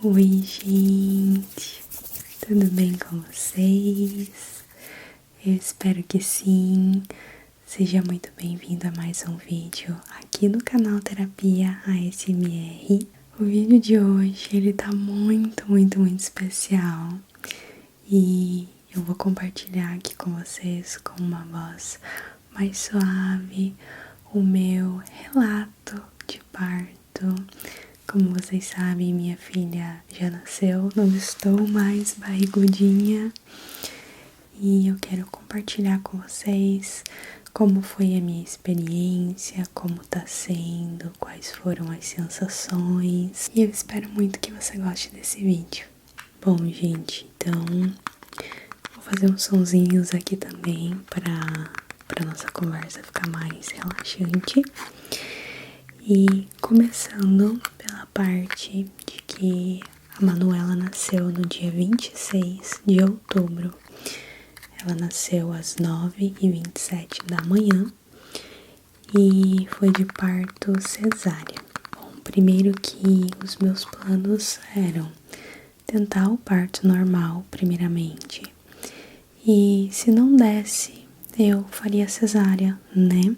Oi, gente, tudo bem com vocês? Eu espero que sim. Seja muito bem-vindo a mais um vídeo aqui no canal Terapia ASMR. O vídeo de hoje, ele tá muito especial e eu vou compartilhar aqui com vocês com uma voz mais suave o meu relato de parto. Como vocês sabem, minha filha já nasceu, não estou mais barrigudinha e eu quero compartilhar com vocês como foi a minha experiência, como tá sendo, quais foram as sensações e eu espero muito que você goste desse vídeo. Bom, gente, então vou fazer uns sonzinhos aqui também para nossa conversa ficar mais relaxante. E começando pela parte de que a Manuela nasceu no dia 26 de outubro. Ela nasceu às 9h27 da manhã e foi de parto cesárea. Bom, primeiro que os meus planos eram tentar o parto normal primeiramente. E se não desse, eu faria cesárea, né?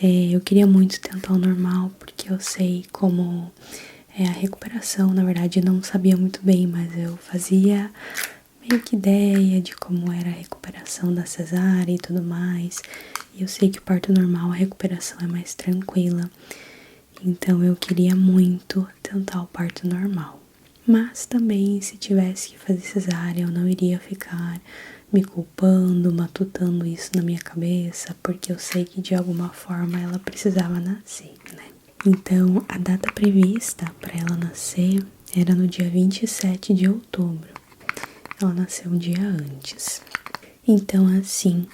Eu queria muito tentar o normal, porque eu sei como é a recuperação. Na verdade, eu não sabia muito bem, mas eu fazia meio que ideia de como era a recuperação da cesárea e tudo mais. E eu sei que o parto normal, a recuperação é mais tranquila. Então, eu queria muito tentar o parto normal. Mas também, se tivesse que fazer cesárea, eu não iria ficar me culpando, matutando isso na minha cabeça, porque eu sei que de alguma forma ela precisava nascer, né? Então, a data prevista para ela nascer era no dia 27 de outubro. Ela nasceu um dia antes. Então, assim,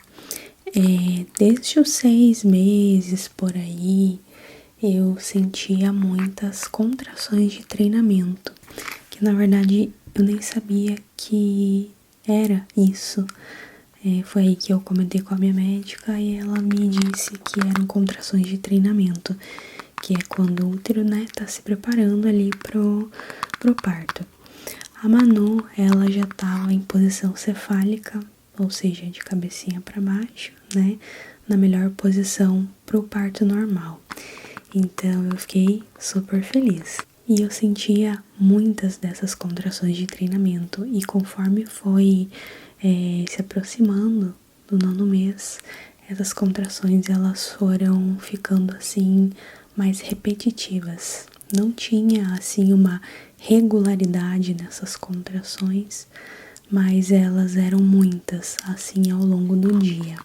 desde os 6 meses por aí, eu sentia muitas contrações de treinamento, que na verdade eu nem sabia que era isso. Foi aí que eu comentei com a minha médica e ela me disse que eram contrações de treinamento, que é quando o útero, né, tá se preparando ali pro parto. A Manu, ela já tava em posição cefálica, ou seja, de cabecinha para baixo, né, na melhor posição pro parto normal. Então eu fiquei super feliz. E eu sentia muitas dessas contrações de treinamento. E conforme foi se aproximando do 9º mês, essas contrações elas foram ficando assim mais repetitivas. Não tinha assim uma regularidade nessas contrações, mas elas eram muitas assim ao longo do dia.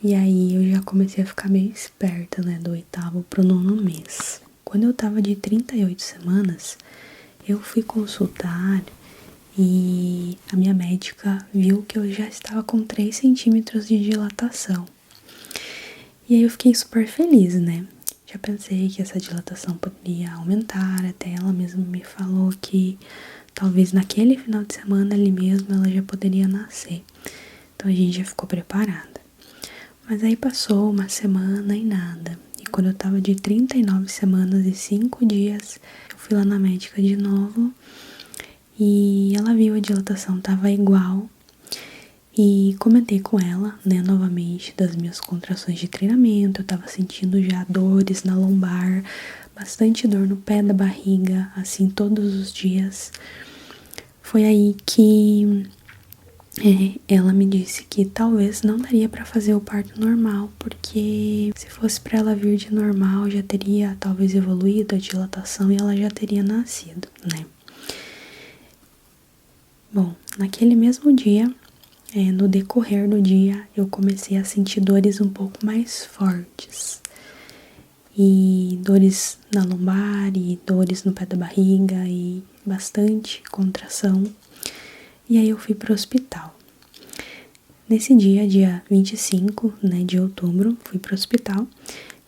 E aí eu já comecei a ficar meio esperta, né, do 8º pro 9º mês. Quando eu tava de 38 semanas, eu fui consultar e a minha médica viu que eu já estava com 3 centímetros de dilatação. E aí eu fiquei super feliz, né? Já pensei que essa dilatação poderia aumentar, até ela mesma me falou que talvez naquele final de semana ali mesmo ela já poderia nascer. Então a gente já ficou preparada. Mas aí passou uma semana e nada. E quando eu tava de 39 semanas e 5 dias, eu fui lá na médica de novo. E ela viu a dilatação tava igual. E comentei com ela, né, novamente das minhas contrações de treinamento. Eu tava sentindo já dores na lombar, bastante dor no pé da barriga, assim, todos os dias. Foi aí que ela me disse que talvez não daria pra fazer o parto normal, porque se fosse pra ela vir de normal, já teria talvez evoluído a dilatação e ela já teria nascido, né? Bom, naquele mesmo dia, no decorrer do dia, eu comecei a sentir dores um pouco mais fortes. E dores na lombar, e dores no pé da barriga, e bastante contração. E aí eu fui pro hospital. Nesse dia 25, né, de outubro, fui pro hospital.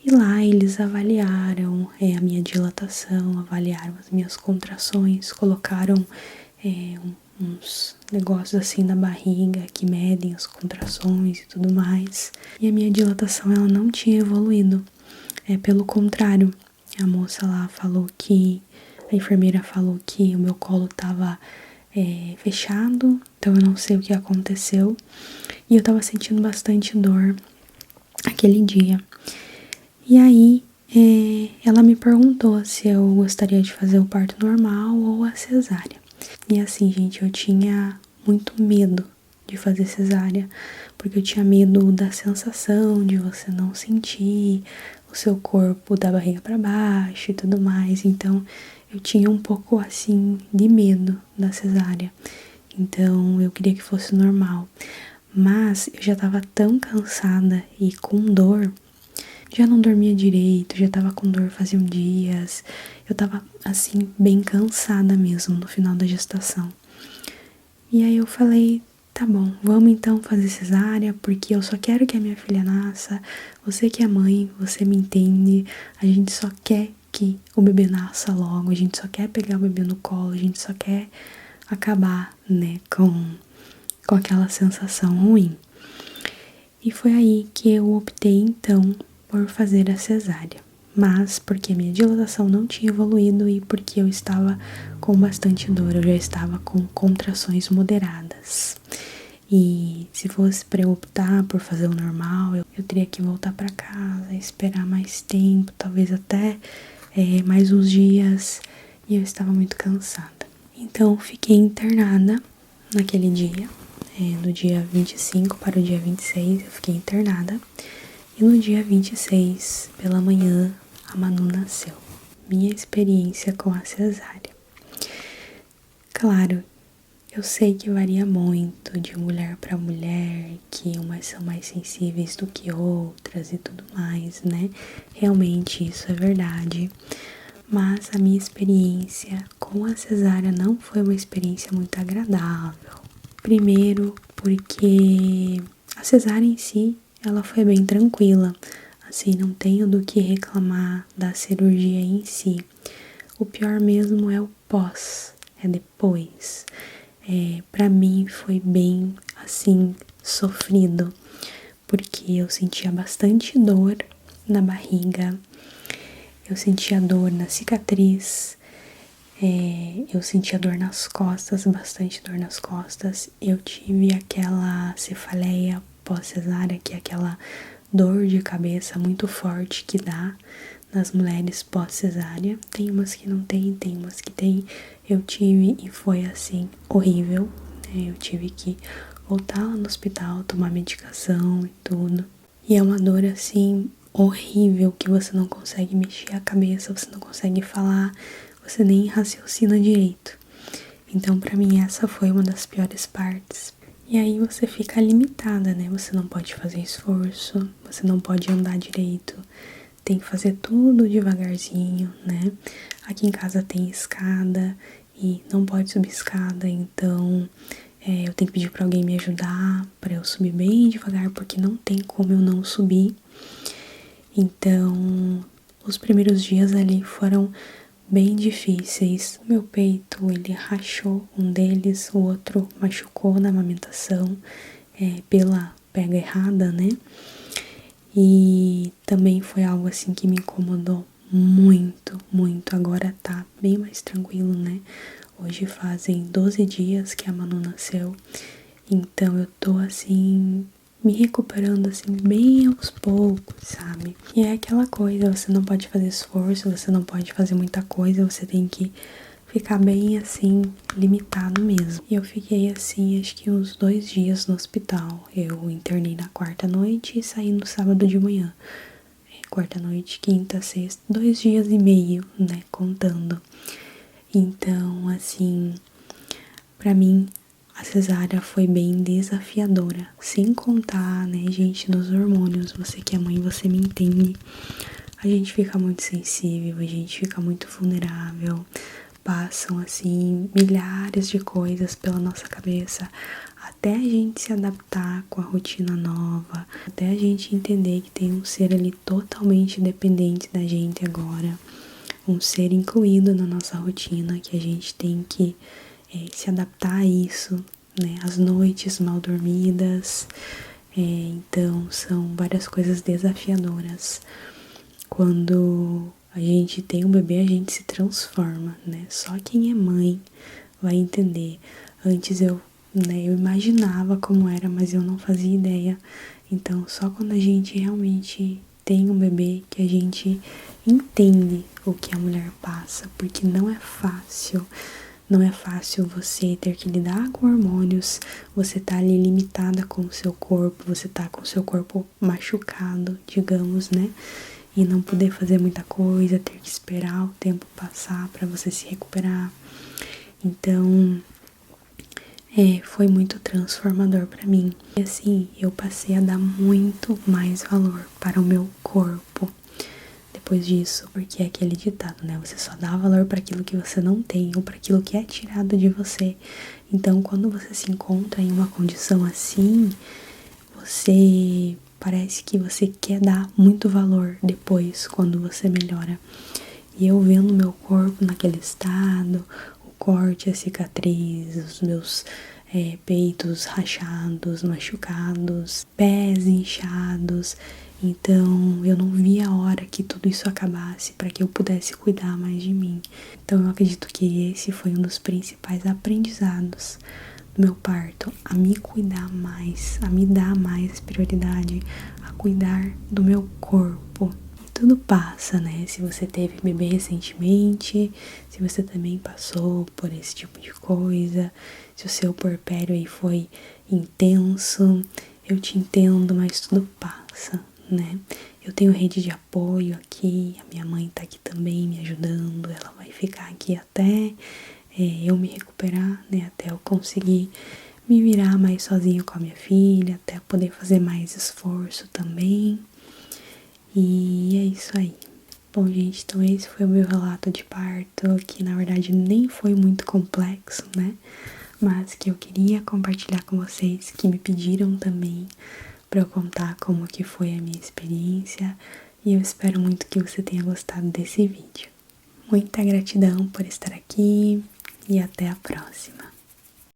E lá eles avaliaram a minha dilatação, avaliaram as minhas contrações, colocaram uns negócios assim na barriga que medem as contrações e tudo mais. E a minha dilatação ela não tinha evoluído. Pelo contrário, a moça lá falou que A enfermeira falou que o meu colo tava fechado, então eu não sei o que aconteceu. E eu tava sentindo bastante dor aquele dia. E aí, ela me perguntou se eu gostaria de fazer o parto normal ou a cesárea. E assim, gente, eu tinha muito medo de fazer cesárea, porque eu tinha medo da sensação de você não sentir o seu corpo da barriga para baixo e tudo mais. Então, eu tinha um pouco assim de medo da cesárea. Então, eu queria que fosse normal. Mas eu já tava tão cansada e com dor, já não dormia direito, já tava com dor fazia dias. Eu tava assim, bem cansada mesmo no final da gestação. E aí eu falei, tá bom, vamos então fazer cesárea, porque eu só quero que a minha filha nasça. Você que é mãe, você me entende. A gente só quer que o bebê nasça logo, a gente só quer pegar o bebê no colo, a gente só quer acabar, né, com aquela sensação ruim. E foi aí que eu optei então por fazer a cesárea. Mas porque minha dilatação não tinha evoluído e porque eu estava com bastante dor, eu já estava com contrações moderadas. E se fosse para eu optar por fazer o normal, eu teria que voltar para casa, esperar mais tempo, talvez até mais uns dias, e eu estava muito cansada. Então fiquei internada naquele dia, no dia 25 para o dia 26 eu fiquei internada. E no dia 26, pela manhã, a Manu nasceu. Minha experiência com a cesárea. Claro, eu sei que varia muito de mulher para mulher, que umas são mais sensíveis do que outras e tudo mais, né? Realmente isso é verdade. Mas a minha experiência com a cesárea não foi uma experiência muito agradável. Primeiro, porque a cesárea em si, ela foi bem tranquila. Assim, não tenho do que reclamar da cirurgia em si. O pior mesmo é o pós, é depois. Pra mim foi bem, assim, sofrido, porque eu sentia bastante dor na barriga, eu sentia dor na cicatriz, eu sentia dor nas costas, bastante dor nas costas. Eu tive aquela cefaleia pós-cesárea, que é aquela dor de cabeça muito forte que dá nas mulheres pós-cesárea. Tem umas que não tem umas que tem. Eu tive e foi assim, horrível. Eu tive que voltar lá no hospital, tomar medicação e tudo. E é uma dor assim, horrível, que você não consegue mexer a cabeça, você não consegue falar, você nem raciocina direito. Então, pra mim, essa foi uma das piores partes. E aí você fica limitada, né? Você não pode fazer esforço, você não pode andar direito, tem que fazer tudo devagarzinho, né? Aqui em casa tem escada e não pode subir escada, então eu tenho que pedir pra alguém me ajudar pra eu subir bem devagar, porque não tem como eu não subir. Então, os primeiros dias ali foram bem difíceis. O meu peito, ele rachou, um deles, o outro machucou na amamentação, pela pega errada, né? E também foi algo assim que me incomodou muito, muito. Agora tá bem mais tranquilo, né? Hoje fazem 12 dias que a Manu nasceu, então eu tô assim, me recuperando assim, bem aos poucos, sabe? E é aquela coisa, você não pode fazer esforço, você não pode fazer muita coisa, você tem que ficar bem assim, limitado mesmo. E eu fiquei assim, acho que uns 2 dias no hospital. Eu internei na quarta noite e saí no sábado de manhã. Quarta noite, quinta, sexta, 2 dias e meio, né, contando. Então, assim, pra mim, a cesárea foi bem desafiadora. Sem contar, né, gente, nos hormônios. Você que é mãe, você me entende. A gente fica muito sensível, a gente fica muito vulnerável. Passam, assim, milhares de coisas pela nossa cabeça. Até a gente se adaptar com a rotina nova. Até a gente entender que tem um ser ali totalmente dependente da gente agora. Um ser incluído na nossa rotina, que a gente tem que se adaptar a isso, né? As noites mal dormidas, então são várias coisas desafiadoras. Quando a gente tem um bebê, a gente se transforma, né? Só quem é mãe vai entender. Antes eu imaginava como era, mas eu não fazia ideia. Então, só quando a gente realmente tem um bebê que a gente entende o que a mulher passa, porque não é fácil. Não é fácil você ter que lidar com hormônios, você tá ali limitada com o seu corpo, você tá com o seu corpo machucado, digamos, né? E não poder fazer muita coisa, ter que esperar o tempo passar para você se recuperar. Então, foi muito transformador para mim. E assim, eu passei a dar muito mais valor para o meu corpo depois disso, porque é aquele ditado, né? Você só dá valor para aquilo que você não tem ou para aquilo que é tirado de você. Então, quando você se encontra em uma condição assim, você parece que você quer dar muito valor depois, quando você melhora. E eu vendo meu corpo naquele estado, o corte, a cicatriz, os meus peitos rachados, machucados, pés inchados. Então eu não via a hora que tudo isso acabasse para que eu pudesse cuidar mais de mim. Então eu acredito que esse foi um dos principais aprendizados do meu parto, a me cuidar mais, a me dar mais prioridade, a cuidar do meu corpo. E tudo passa, né? Se você teve bebê recentemente, se você também passou por esse tipo de coisa, se o seu puerpério aí foi intenso, eu te entendo, mas tudo passa, né? Eu tenho rede de apoio aqui, a minha mãe tá aqui também me ajudando, ela vai ficar aqui até eu me recuperar, né? Até eu conseguir me virar mais sozinho com a minha filha, até poder fazer mais esforço também. E é isso aí. Bom, gente, então esse foi o meu relato de parto, que na verdade nem foi muito complexo, né? Mas que eu queria compartilhar com vocês, que me pediram também para eu contar como que foi a minha experiência. E eu espero muito que você tenha gostado desse vídeo. Muita gratidão por estar aqui e até a próxima.